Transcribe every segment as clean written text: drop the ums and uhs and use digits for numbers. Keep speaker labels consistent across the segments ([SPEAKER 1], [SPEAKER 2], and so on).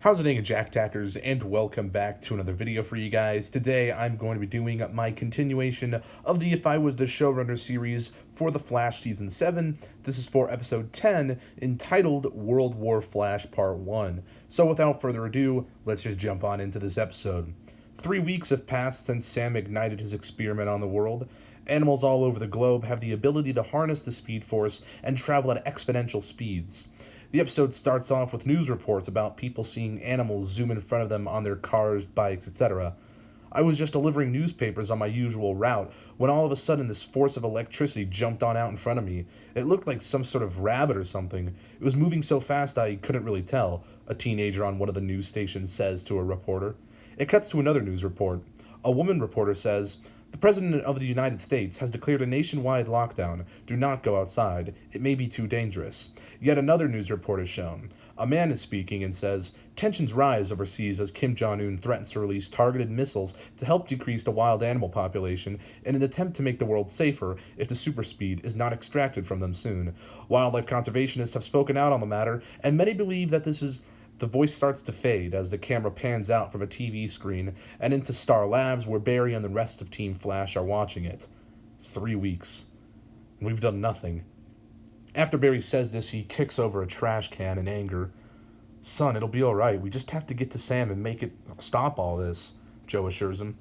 [SPEAKER 1] How's it going, Jack Tackers, and welcome back to another video for you guys. Today I'm going to be doing my continuation of the If I Was the Showrunner series for The Flash Season 7. This is for Episode 10, entitled World War Flash Part 1. So without further ado, let's just jump on into this episode. 3 weeks have passed since Sam ignited his experiment on the world. Animals all over the globe have the ability to harness the Speed Force and travel at exponential speeds. The episode starts off with news reports about people seeing animals zoom in front of them on their cars, bikes, etc. I was just delivering newspapers on my usual route when all of a sudden this force of electricity jumped on out in front of me. It looked like some sort of rabbit or something. It was moving so fast I couldn't really tell, a teenager on one of the news stations says to a reporter. It cuts to another news report. A woman reporter says, "The President of the United States has declared a nationwide lockdown. Do not go outside. It may be too dangerous." Yet another news report is shown. A man is speaking and says, "Tensions rise overseas as Kim Jong-un threatens to release targeted missiles to help decrease the wild animal population in an attempt to make the world safer if the superspeed is not extracted from them soon." Wildlife conservationists have spoken out on the matter, and many believe that the voice starts to fade as the camera pans out from a TV screen and into Star Labs, where Barry and the rest of Team Flash are watching it. 3 weeks. And we've done nothing. After Barry says this, he kicks over a trash can in anger. "Son, it'll be alright. We just have to get to Sam and make it stop all this," Joe assures him.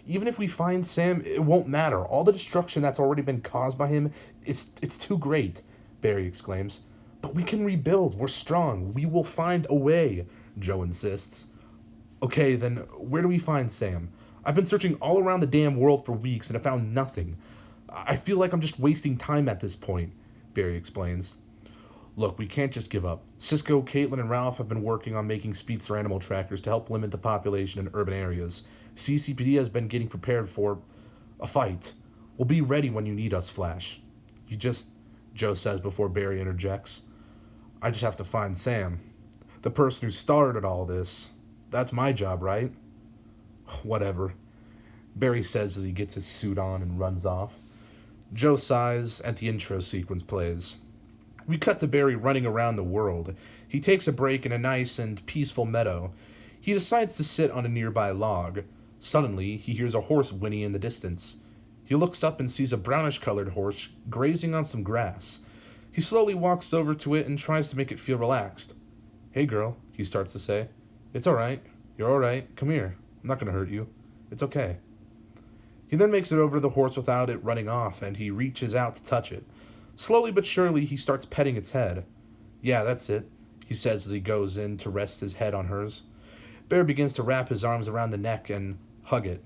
[SPEAKER 1] "Even if we find Sam, it won't matter. All the destruction that's already been caused by him, it's too great," Barry exclaims. "But we can rebuild. We're strong. We will find a way," Joe insists. "Okay, then where do we find Sam? I've been searching all around the damn world for weeks and have found nothing. I feel like I'm just wasting time at this point," Barry explains. "Look, we can't just give up. Cisco, Caitlin, and Ralph have been working on making speedster animal trackers to help limit the population in urban areas. CCPD has been getting prepared for a fight. We'll be ready when you need us, Flash. Joe says before Barry interjects, "I just have to find Sam. The person who started all this. That's my job, right?" "Whatever," Barry says as he gets his suit on and runs off. Joe sighs, and the intro sequence plays. We cut to Barry running around the world. He takes a break in a nice and peaceful meadow. He decides to sit on a nearby log. Suddenly, he hears a horse whinny in the distance. He looks up and sees a brownish-colored horse grazing on some grass. He slowly walks over to it and tries to make it feel relaxed. "Hey, girl," he starts to say. "It's all right. You're all right. Come here. I'm not going to hurt you. It's okay." He then makes it over to the horse without it running off, and he reaches out to touch it. Slowly but surely, he starts petting its head. "Yeah, that's it," he says as he goes in to rest his head on hers. Barry begins to wrap his arms around the neck and hug it.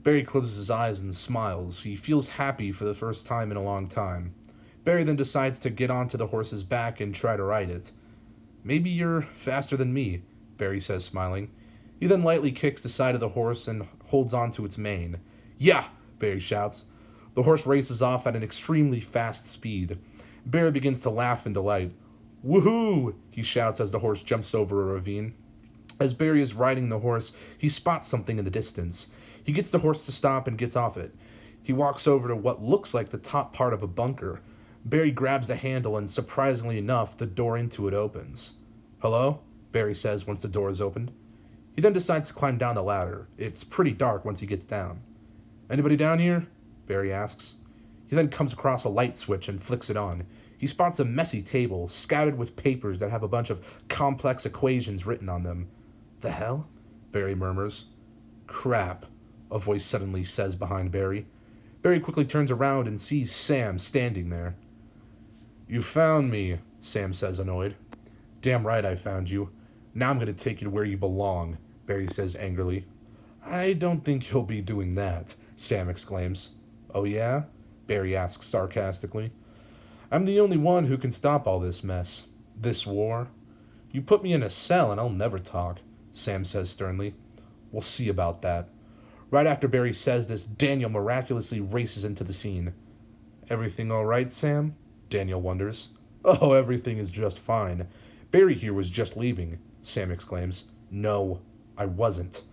[SPEAKER 1] Barry closes his eyes and smiles. He feels happy for the first time in a long time. Barry then decides to get onto the horse's back and try to ride it. "Maybe you're faster than me," Barry says, smiling. He then lightly kicks the side of the horse and holds onto its mane. "Yeah!" Barry shouts. The horse races off at an extremely fast speed. Barry begins to laugh in delight. "Woohoo!" he shouts as the horse jumps over a ravine. As Barry is riding the horse, he spots something in the distance. He gets the horse to stop and gets off it. He walks over to what looks like the top part of a bunker. Barry grabs the handle and, surprisingly enough, the door into it opens. "Hello?" Barry says once the door is opened. He then decides to climb down the ladder. It's pretty dark once he gets down. "Anybody down here?" Barry asks. He then comes across a light switch and flicks it on. He spots a messy table, scattered with papers that have a bunch of complex equations written on them. "The hell?" Barry murmurs. "Crap," a voice suddenly says behind Barry. Barry quickly turns around and sees Sam standing there. "You found me," Sam says, annoyed. "Damn right I found you. Now I'm going to take you to where you belong," Barry says angrily. "I don't think you'll be doing that," Sam exclaims. "Oh yeah?" Barry asks sarcastically. "I'm the only one who can stop all this mess. This war. You put me in a cell and I'll never talk," Sam says sternly. "We'll see about that." Right after Barry says this, Daniel miraculously races into the scene. "Everything all right, Sam?" Daniel wonders. "Oh, everything is just fine. Barry here was just leaving," Sam exclaims. "No, I wasn't.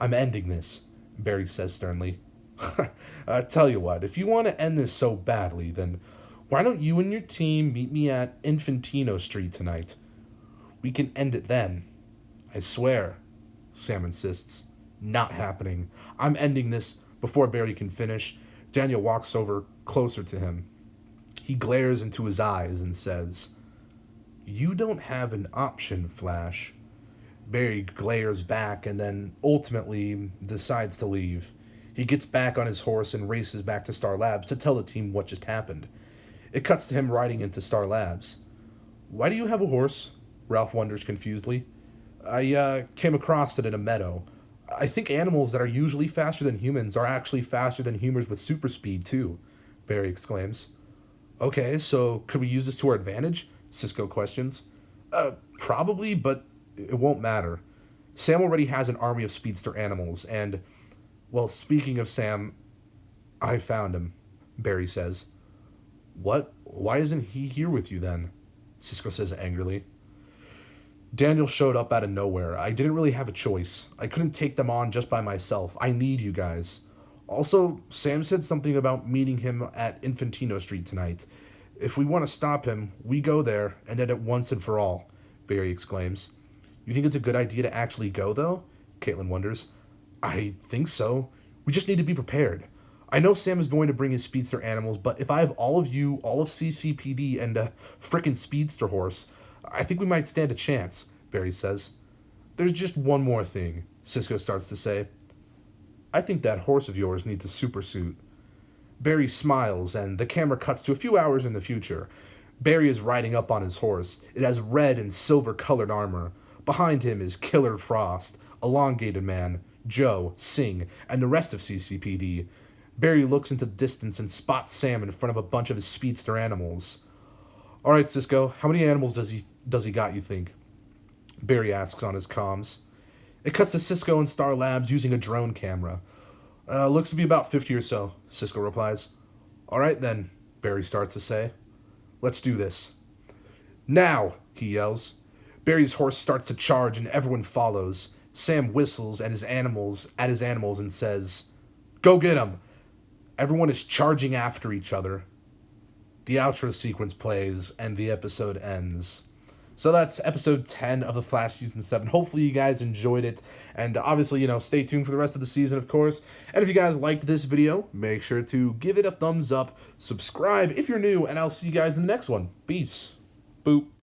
[SPEAKER 1] I'm ending this," Barry says sternly. "I tell you what, if you want to end this so badly, then why don't you and your team meet me at Infantino Street tonight? We can end it then." I swear, Sam insists. Not happening. I'm ending this before Barry can finish. Daniel walks over closer to him. He glares into his eyes and says, "You don't have an option, Flash." Barry glares back and then ultimately decides to leave. He gets back on his horse and races back to Star Labs to tell the team what just happened. It cuts to him riding into Star Labs. "Why do you have a horse?" Ralph wonders confusedly. "I came across it in a meadow. I think animals that are usually faster than humans are actually faster than humans with super speed, too," Barry exclaims. "Okay, so could we use this to our advantage?" Cisco questions. Probably, but it won't matter. Sam already has an army of speedster animals, and, well, speaking of Sam, I found him," Barry says. "What? Why isn't he here with you then?" Cisco says angrily. "Daniel showed up out of nowhere. I didn't really have a choice. I couldn't take them on just by myself. I need you guys. Also, Sam said something about meeting him at Infantino Street tonight. If we want to stop him, we go there and end it once and for all," Barry exclaims. "You think it's a good idea to actually go, though?" Caitlin wonders. "I think so. We just need to be prepared. I know Sam is going to bring his speedster animals, but if I have all of you, all of CCPD, and a frickin' speedster horse, I think we might stand a chance," Barry says. "There's just one more thing," Cisco starts to say. "I think that horse of yours needs a super suit." Barry smiles, and the camera cuts to a few hours in the future. Barry is riding up on his horse. It has red and silver-colored armor. Behind him is Killer Frost, Elongated Man, Joe, Singh, and the rest of CCPD. Barry looks into the distance and spots Sam in front of a bunch of his speedster animals. "All right, Cisco, how many animals does he got, you think?" Barry asks on his comms. It cuts to Cisco and Star Labs using a drone camera. "Looks to be about 50 or so," Cisco replies. "All right, then," Barry starts to say. "Let's do this." "Now!" he yells. Barry's horse starts to charge and everyone follows. Sam whistles at his animals and says, "Go get 'em!" Everyone is charging after each other. The outro sequence plays and the episode ends. So that's episode 10 of The Flash Season 7. Hopefully you guys enjoyed it. And obviously, stay tuned for the rest of the season, of course. And if you guys liked this video, make sure to give it a thumbs up, subscribe if you're new, and I'll see you guys in the next one. Peace. Boop.